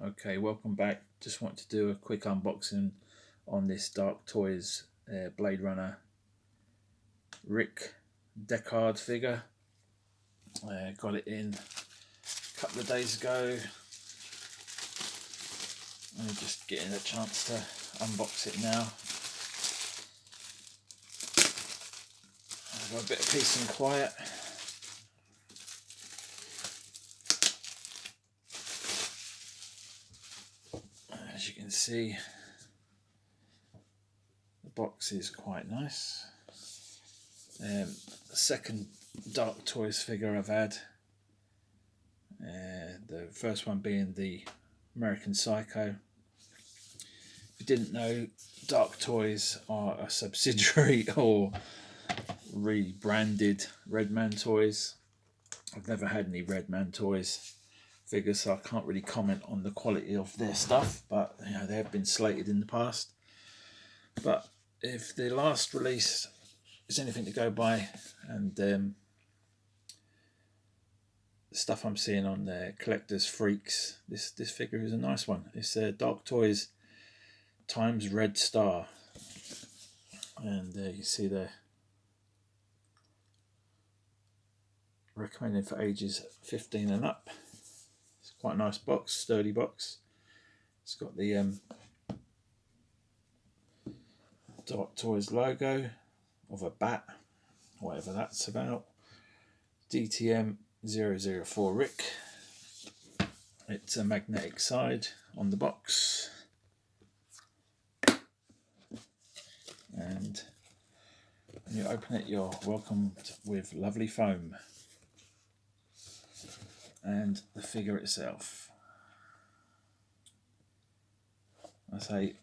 Okay, welcome back. Just want to do a quick unboxing on this Dark Toys Blade Runner Rick Deckard figure. Got it in a couple of days ago. I'm just getting a chance to unbox it now. I've got a bit of peace and quiet. As you can see, the box is quite nice. The second Dark Toys figure I've had. The first one being the American Psycho. If you didn't know, Dark Toys are a subsidiary or rebranded Redman Toys. I've never had any Redman Toys figures, so I can't really comment on the quality of their stuff, but you know, they have been slated in the past. But if the last release is anything to go by, and the stuff I'm seeing on their Collector's Freaks, this figure is a nice one. It's Dark Toys times Red Star, and you see there, recommended for ages 15 and up. It's quite a nice box, sturdy box. It's got the Dark Toys logo of a bat, whatever that's about. DTM 004 Rick. It's a magnetic side on the box, and when you open it, you're welcomed with lovely foam and the figure itself. I say,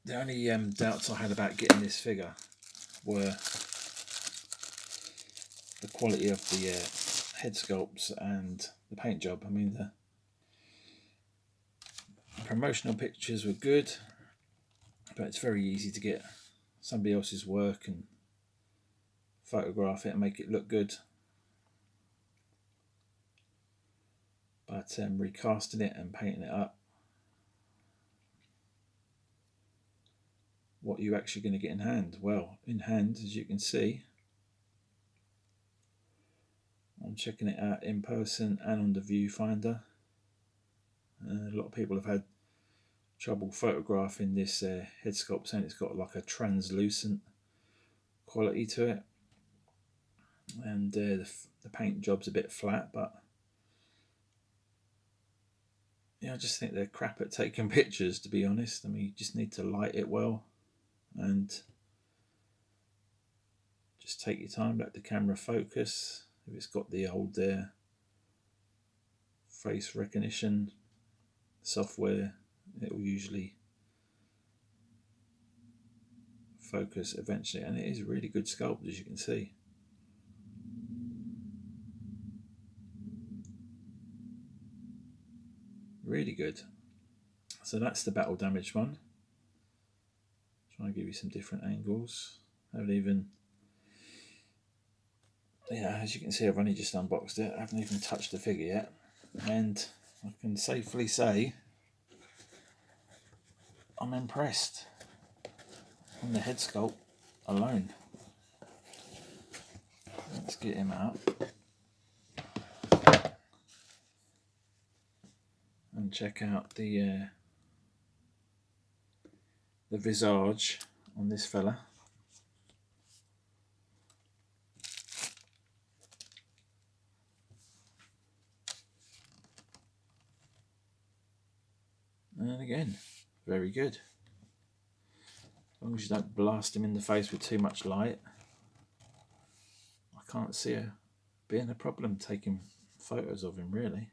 the only doubts I had about getting this figure were the quality of the head sculpts and the paint job. I mean, the promotional pictures were good, but it's very easy to get somebody else's work and photograph it and make it look good. But recasting it and painting it up, what are you actually going to get in hand? Well, in hand, as you can see, I'm checking it out in person and on the viewfinder. A lot of people have had trouble photographing this head sculpt, saying it's got like a translucent quality to it, and the paint job's a bit flat, but yeah, I just think they're crap at taking pictures, to be honest. I mean, you just need to light it well and just take your time, let the camera focus. If it's got the old face recognition software, it will usually focus eventually, and it is a really good sculpt, as you can see. Really good. So that's the battle damaged one. Trying to give you some different angles. I haven't even, yeah, as you can see, I've only just unboxed it. I haven't even touched the figure yet, and I can safely say I'm impressed on the head sculpt alone. Let's get him out and check out the visage on this fella. And again, very good. As long as you don't blast him in the face with too much light, I can't see it being a problem taking photos of him, really.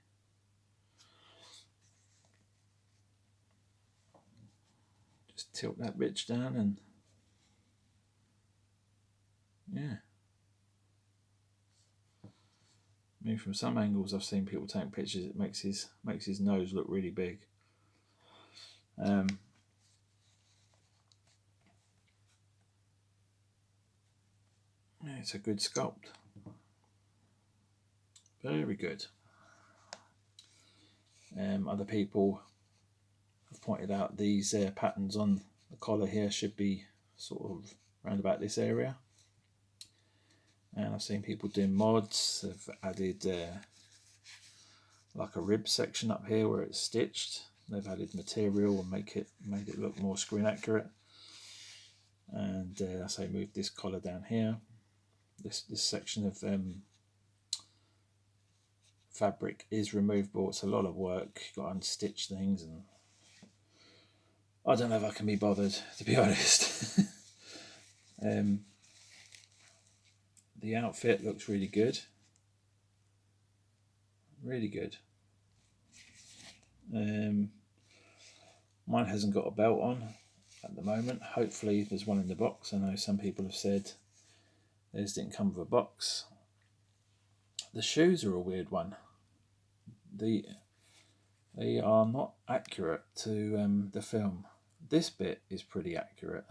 Just tilt that bitch down and yeah. I mean, from some angles I've seen people take pictures, it makes his nose look really big. Yeah, it's a good sculpt. Very good. Other people have pointed out these patterns on the collar here should be sort of around about this area. And I've seen people doing mods. They've added like a rib section up here where it's stitched. They've added material and made it look more screen accurate. And I say move this collar down here. This section of fabric is removable. It's a lot of work. You've got to unstitch things, and I don't know if I can be bothered, to be honest. The outfit looks really good. Really good. Mine hasn't got a belt on at the moment. Hopefully there's one in the box. I know some people have said theirs didn't come with a box. The shoes are a weird one. They are not accurate to the film. This bit is pretty accurate,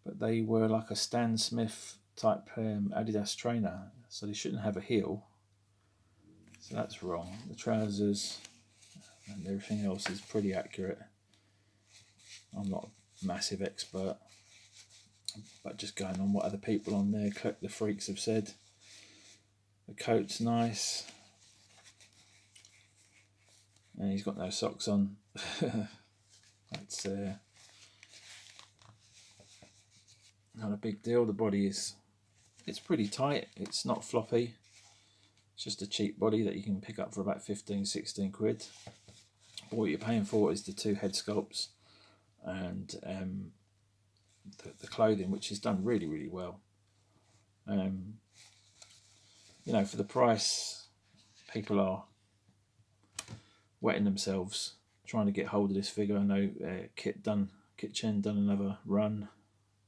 but they were like a Stan Smith type Adidas trainer, so they shouldn't have a heel. So that's wrong. The trousers and everything else is pretty accurate. I'm not a massive expert, but just going on what other people on there, Collect the Freaks, have said. The coat's nice. And he's got no socks on. That's not a big deal. The body it's pretty tight. It's not floppy. It's just a cheap body that you can pick up for about 15, 16 quid. But what you're paying for is the two head sculpts and the clothing, which is done really, really well. You know, for the price, people are wetting themselves trying to get hold of this figure. I know Kit Chen done another run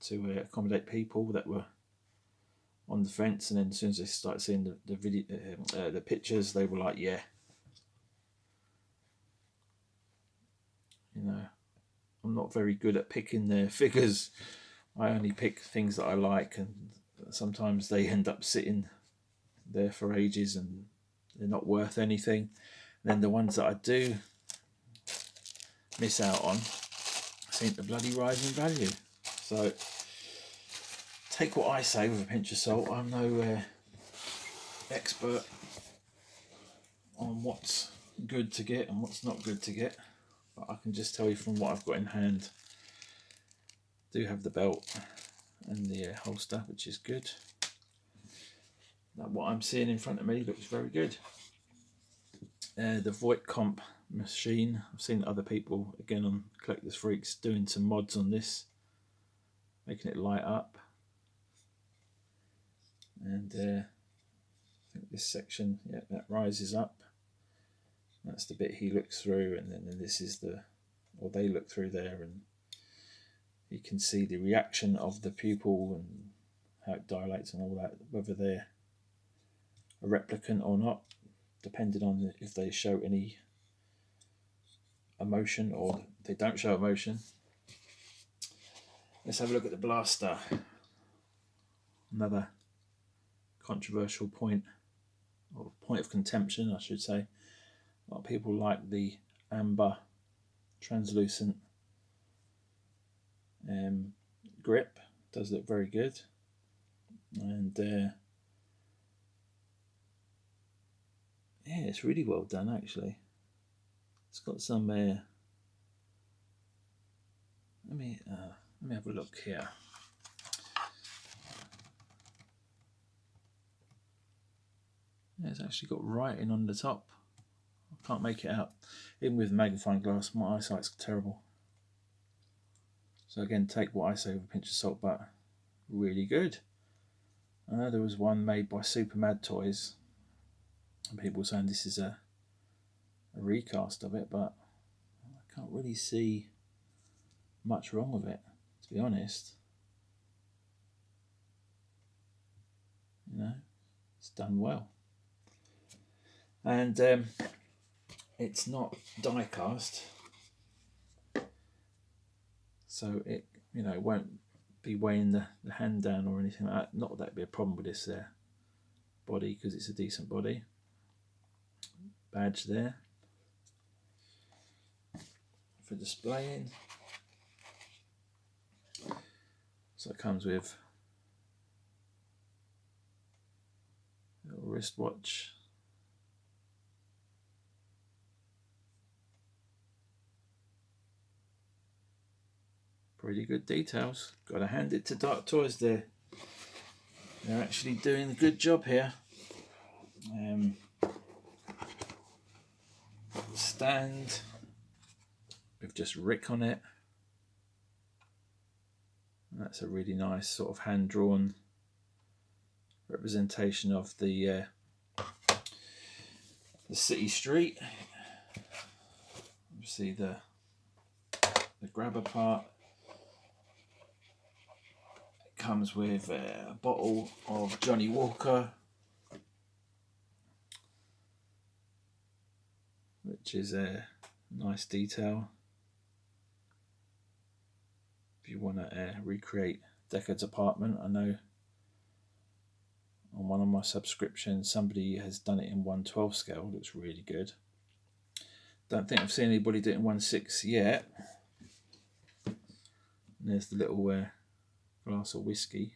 to accommodate people that were on the fence, and then as soon as they started seeing the video, the pictures, they were like, yeah. You know, I'm not very good at picking their figures. I only pick things that I like, and sometimes they end up sitting there for ages and they're not worth anything. And then the ones that I do miss out on seem to bloody rise in value. So take what I say with a pinch of salt. I'm no expert on what's good to get and what's not good to get, but I can just tell you from what I've got in hand. Do have the belt and the holster, which is good. Now, what I'm seeing in front of me looks very good. The Voight Comp machine. I've seen other people, again on Collectors Freaks, doing some mods on this, making it light up. And I think this section, yeah, that rises up. That's the bit he looks through, and then this is or they look through there, and you can see the reaction of the pupil and how it dilates and all that, whether they're a replicant or not, depending on if they show any emotion or they don't show emotion. Let's have a look at the blaster. Another controversial point, or point of contention, I should say. A lot of people like the amber translucent grip. Does look very good, and yeah, it's really well done actually. It's got some let me have a look here. Yeah, it's actually got writing on the top. I can't make it out. Even with a magnifying glass, my eyesight's terrible. So again, take what I say with a pinch of salt, but really good. I know there was one made by Super Mad Toys, and people were saying this is a recast of it, but I can't really see much wrong with it, to be honest. You know, it's done well. And it's not die cast, so it, you know, won't be weighing the hand down or anything like that. Not that it'd be a problem with this body, because it's a decent body. badge there for displaying. So it comes with a little wristwatch. Pretty good details. Got to hand it to Dark Toys there. They're actually doing a good job here. Stand with just Rick on it. That's a really nice sort of hand-drawn representation of the city street. See the grabber part. It comes with a bottle of Johnnie Walker, which is a nice detail. If you want to recreate Deckard's apartment, I know on one of my subscriptions somebody has done it in 1/12 scale. Looks really good. Don't think I've seen anybody do it in 1/6 yet. And there's the little glass of whiskey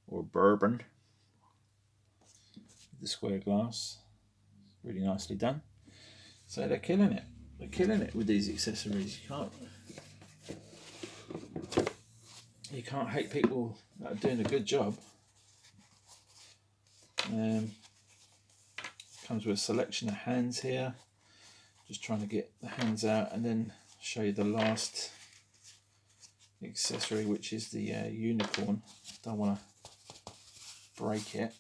or bourbon. The square glass, really nicely done. So they're killing it. They're killing it with these accessories. You can't hate people that are doing a good job. Comes with a selection of hands here. Just trying to get the hands out and then show you the last accessory, which is the unicorn. Don't want to break it.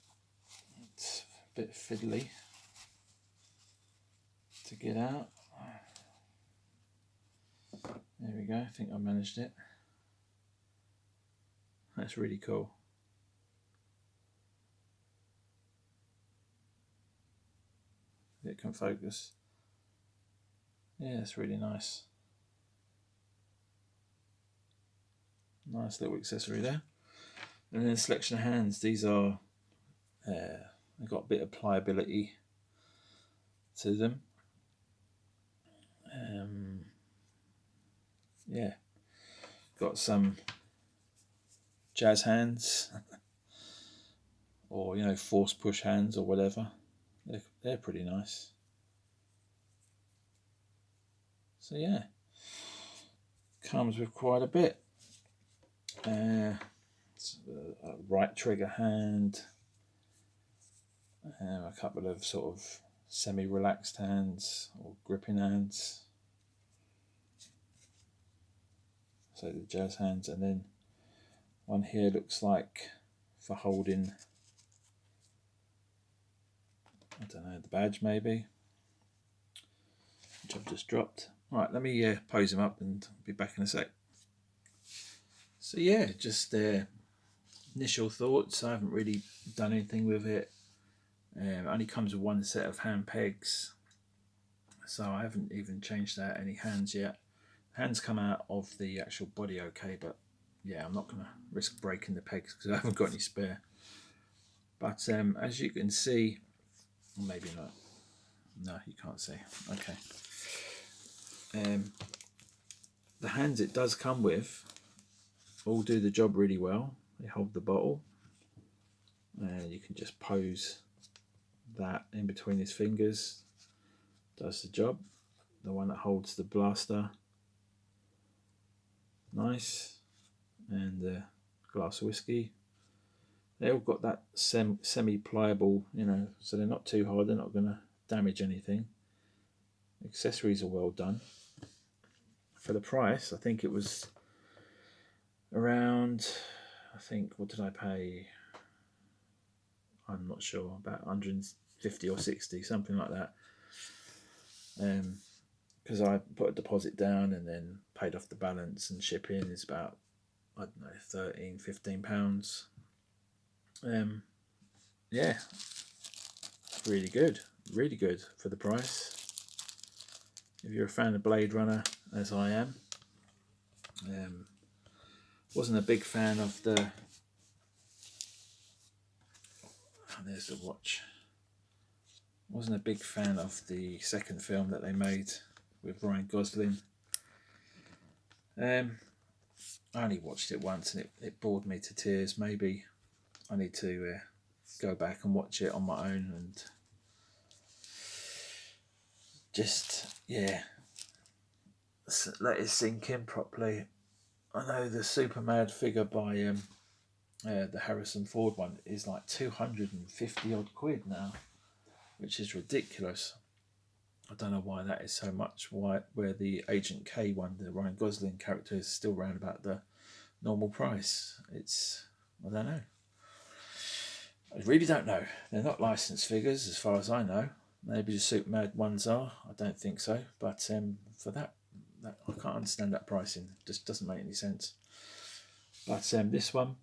It's a bit fiddly to get out. There we go. I think I managed it. That's really cool. It can focus. Yeah, it's really nice. Nice little accessory there. And then a selection of hands. These are, they've got a bit of pliability to them. Yeah, got some jazz hands, or force push hands or whatever. They're pretty nice. So yeah, comes with quite a bit. A right trigger hand, a couple of sort of semi-relaxed hands or gripping hands. So the jazz hands, and then one here looks like for holding, I don't know, the badge maybe, which I've just dropped. Right, let me pose him up and be back in a sec. So yeah, just initial thoughts. I haven't really done anything with it. It only comes with one set of hand pegs, so I haven't even changed out any hands yet. Hands come out of the actual body okay, but yeah, I'm not going to risk breaking the pegs because I haven't got any spare. But as you can see, maybe not. No, you can't see. Okay. The hands it does come with all do the job really well. They hold the bottle, and you can just pose that in between his fingers. Does the job. The one that holds the blaster, nice, and the glass of whiskey. They all got that semi-pliable, so they're not too hard. They're not going to damage anything. Accessories are well done. For the price, I think it was around, what did I pay? I'm not sure, about 150 or 60, something like that. Because I put a deposit down and then paid off the balance, and shipping is about, I don't know, £13-15. Yeah, really good for the price. If you're a fan of Blade Runner, as I am, wasn't a big fan of the. Oh, there's the watch. Wasn't a big fan of the second film that they made with Ryan Gosling. I only watched it once and it bored me to tears. Maybe I need to go back and watch it on my own and just, let it sink in properly. I know the Superman figure by the Harrison Ford one is like 250 odd quid now, which is ridiculous. I don't know why that is so much. Where the Agent K one, the Ryan Gosling character, is still around about the normal price. I don't know. I really don't know. They're not licensed figures as far as I know. Maybe the Superman ones are. I don't think so. But for that I can't understand that pricing. It just doesn't make any sense. But this one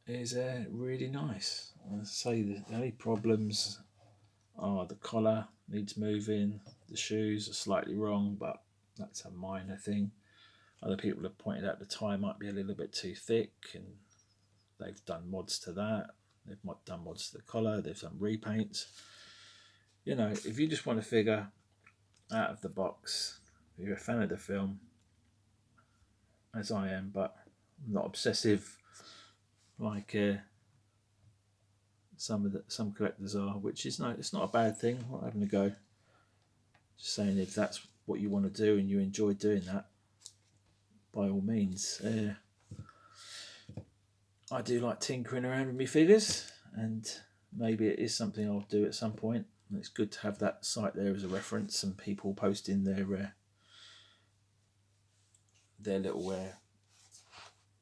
is really nice. I say the only problems are the collar needs moving, the shoes are slightly wrong, but that's a minor thing. Other people have pointed out the tie might be a little bit too thick, and they've done mods to that. They've done mods to the collar, they've done repaints. You know, if you just want to figure out of the box, if you're a fan of the film, as I am, but I'm not obsessive like some collectors are, which is it's not a bad thing. I'm not having a go. Just saying, if that's what you want to do and you enjoy doing that, by all means. I do like tinkering around with my figures, and maybe it is something I'll do at some point. And it's good to have that site there as a reference and people posting their little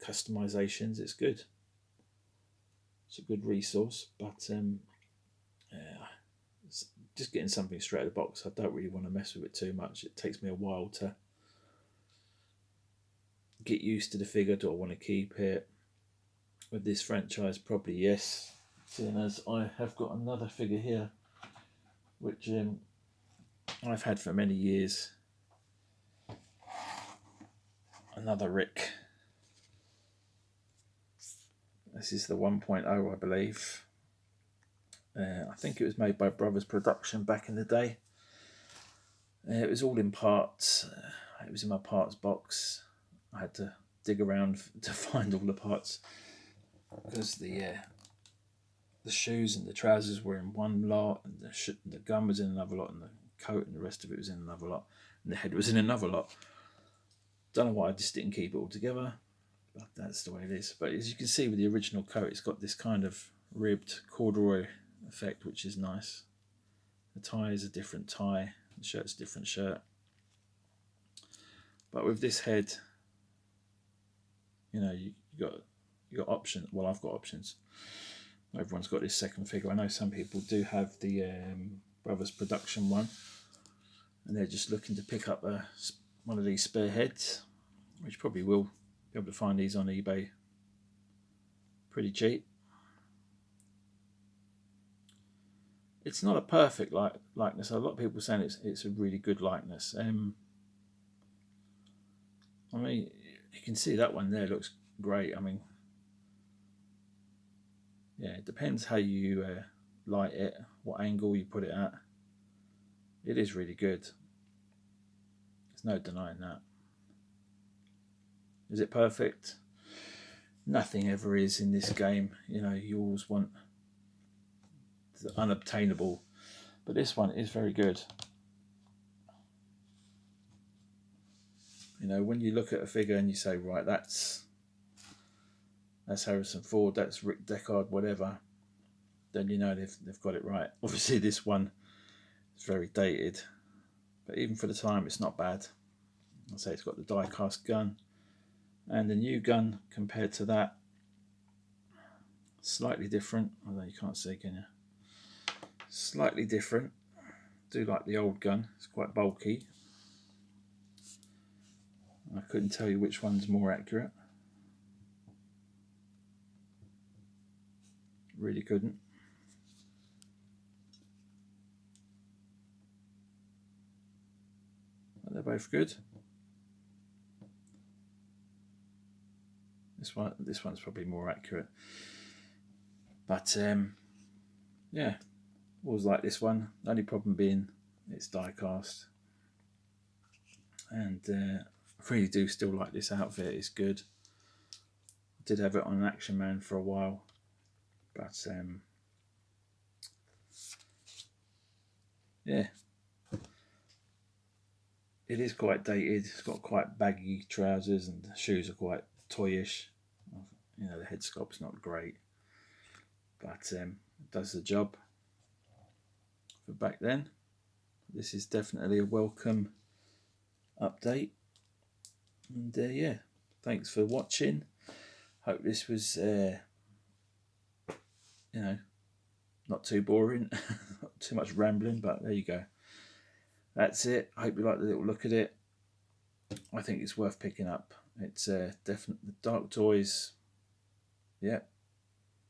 customizations. It's good. It's a good resource, but just getting something straight out of the box, I don't really want to mess with it too much. It takes me a while to get used to the figure. Do I want to keep it? With this franchise, probably yes, seeing as I have got another figure here, which I've had for many years. Another Rick. This is the 1.0, I believe. I think it was made by Brothers Production back in the day. It was all in parts. It was in my parts box. I had to dig around to find all the parts, because the shoes and the trousers were in one lot, and the gun was in another lot, and the coat and the rest of it was in another lot, and the head was in another lot. Don't know why I just didn't keep it all together, but that's the way it is. But as you can see with the original coat, it's got this kind of ribbed corduroy effect, which is nice. The tie is a different tie, the shirt's a different shirt. But with this head, you got options. Well, I've got options. Everyone's got this second figure. I know some people do have the Brothers Production one, and they're just looking to pick up one of these spare heads, which probably will be able to find these on eBay pretty cheap. It's not a perfect likeness. A lot of people are saying it's a really good likeness. I mean, you can see that one there looks great. I mean, yeah, it depends how you light it, what angle you put it at. It is really good. There's no denying that. Is it perfect? Nothing ever is in this game. You always want the unobtainable, but this one is very good. When you look at a figure and you say, right, that's Harrison Ford, that's Rick Deckard, whatever, then they've got it right. Obviously this one is very dated, but even for the time it's not bad. I'll say it's got the die cast gun, and the new gun compared to that, slightly different, although you can't see, can you? Slightly different. I do like the old gun, it's quite bulky. I couldn't tell you which one's more accurate. Really couldn't. But they're both good. This one's probably more accurate. But yeah, always like this one. The only problem being it's die cast, and I really do still like this outfit. It's good. I did have it on an Action Man for a while, but yeah, it is quite dated. It's got quite baggy trousers, and the shoes are quite toyish. You know, the head sculpt's not great, but it does the job for back then. This is definitely a welcome update, and yeah, thanks for watching. Hope this was not too boring, not too much rambling, but there you go. That's it. I hope you like the little look at it. I think it's worth picking up. It's definitely Dark Toys. Yeah,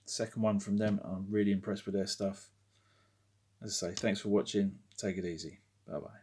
second one from them. I'm really impressed with their stuff. As I say, thanks for watching. Take it easy. Bye bye.